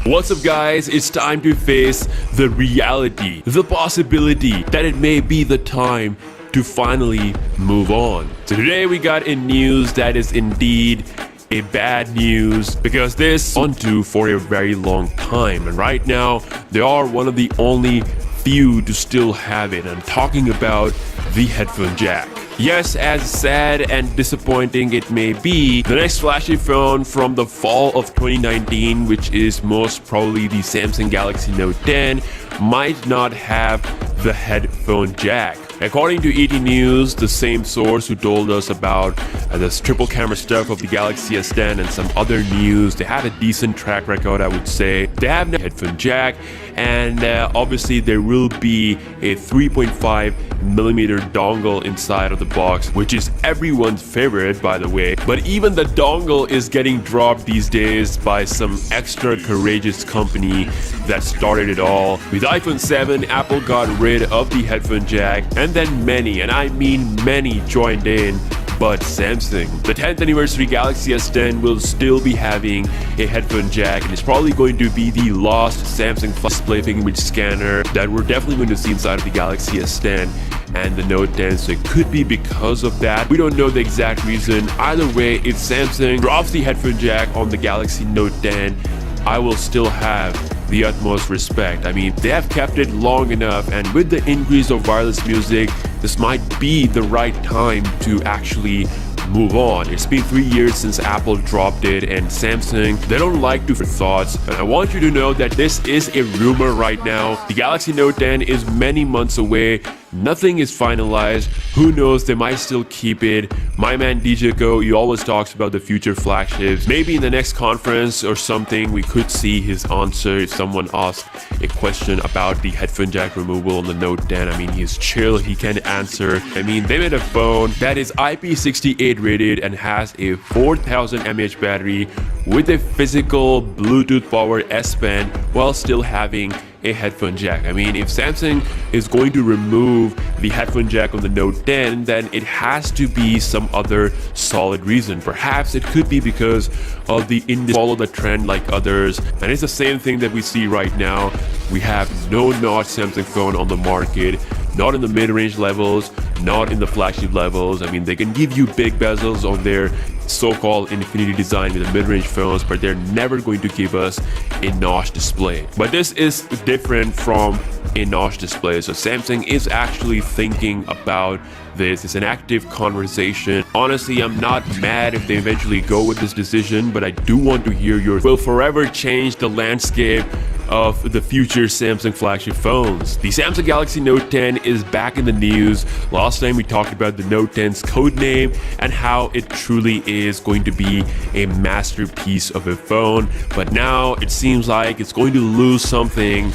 What's up guys, it's time to face the reality, the possibility that it may be the time to finally move on. So today we got a news that is indeed a bad news because this on to for a very long time, and right now they are one of the only few to still have it. I'm talking about the headphone jack. Yes, as sad and disappointing it may be, the next flashy phone from the fall of 2019, which is most probably the Samsung Galaxy Note 10, might not have the headphone jack. According to ET News, the same source who told us about this triple camera stuff of the Galaxy S10 and some other news, they have a decent track record, I would say. They have the headphone jack, and obviously there will be a 3.5mm dongle inside of the box, which is everyone's favorite, by the way. But even the dongle is getting dropped these days by some extra courageous company that started it all. With iPhone 7, Apple got rid of the headphone jack, and then many, and I mean many, joined in. But Samsung, the 10th anniversary Galaxy S10 will still be having a headphone jack, and it's probably going to be the last Samsung display fingerprint scanner that we're definitely going to see inside of the Galaxy S10 and the Note 10, so it could be because of that. We don't know the exact reason. Either way, if Samsung drops the headphone jack on the Galaxy Note 10, I will still have the utmost respect. I mean, they have kept it long enough, and with the increase of wireless music, this might be the right time to actually move on. It's been 3 years since Apple dropped it, and Samsung, they don't like to thoughts. And I want you to know that this is a rumor right now. The Galaxy Note 10 is many months away. Nothing is finalized. Who knows, they might still keep it. My man DJ Go, he always talks about the future flagships. Maybe in the next conference or something, we could see his answer if someone asks a question about the headphone jack removal on the Note 10. I mean, he's chill, he can answer. I mean, they made a phone that is IP68 rated and has a 4000 mAh battery with a physical Bluetooth powered S Pen while still having a headphone jack. I mean, if Samsung is going to remove the headphone jack on the Note 10, then it has to be some other solid reason. Perhaps it could be because of the follow the trend like others, and it's the same thing that we see right now. We have no notch Samsung phone on the market, not in the mid-range levels, not in the flagship levels. I mean, they can give you big bezels on their so-called infinity design with the mid-range phones, but they're never going to give us a notch display. But this is different from a notch display, so Samsung is actually thinking about this. It's an active conversation. Honestly, I'm not mad if they eventually go with this decision, but I do want to hear yours. Will forever change the landscape of the future Samsung flagship phones. The Samsung Galaxy Note 10 is back in the news. Last time we talked about the Note 10's code name and how it truly is going to be a masterpiece of a phone, but now it seems like it's going to lose something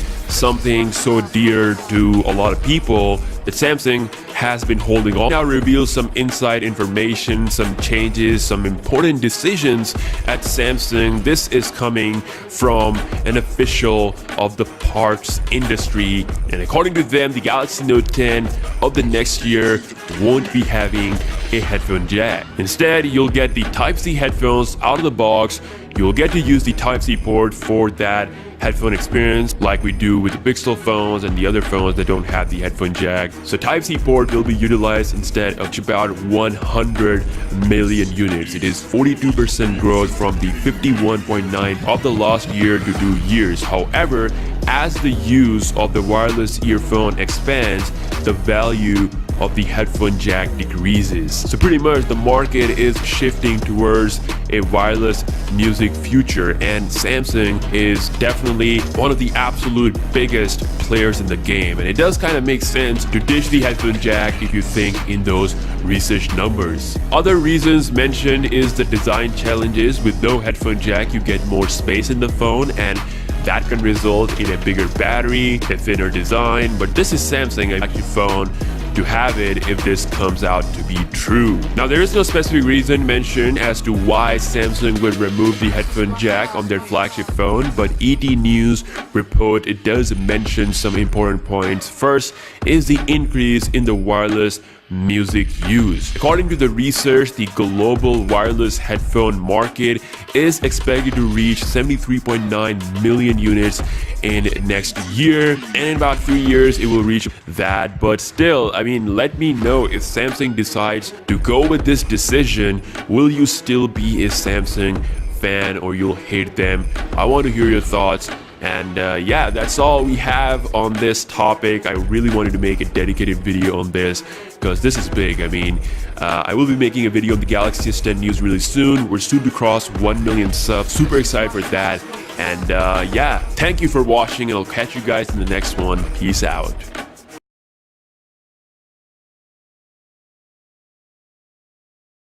so dear to a lot of people that Samsung has been holding on. Now reveals some inside information, some changes, some important decisions at Samsung. This is coming from an official of the parts industry, and according to them, the Galaxy Note 10 of the next year won't be having a headphone jack. Instead, you'll get the Type-C headphones out of the box. You'll get to use the Type-C port for that headphone experience like we do with the Pixel phones and the other phones that don't have the headphone jack. So Type-C port will be utilized instead of about 100 million units. It is 42% growth from the 51.9 of the last year to 2 years. However, as the use of the wireless earphone expands, the value of the headphone jack decreases. So pretty much the market is shifting towards a wireless music future, and Samsung is definitely one of the absolute biggest players in the game, and it does kind of make sense to ditch the headphone jack if you think in those research numbers. Other reasons mentioned is the design challenges. With no headphone jack, you get more space in the phone, and that can result in a bigger battery, a thinner design. But this is Samsung actually phone to have it if this comes out to be true. Now, there is no specific reason mentioned as to why Samsung would remove the headphone jack on their flagship phone, but ET News report it does mention some important points. First is the increase in the wireless music use. According to the research, the global wireless headphone market is expected to reach 73.9 million units in next year, and in about 3 years it will reach that. But still, I mean, let me know if Samsung decides to go with this decision. Will you still be a Samsung fan or you'll hate them? I want to hear your thoughts. And yeah, that's all we have on this topic. I really wanted to make a dedicated video on this because this is big. I mean, I will be making a video on the Galaxy S10 news really soon. We're soon to cross 1 million subs. Super excited for that. And yeah, thank you for watching, and I'll catch you guys in the next one. Peace out.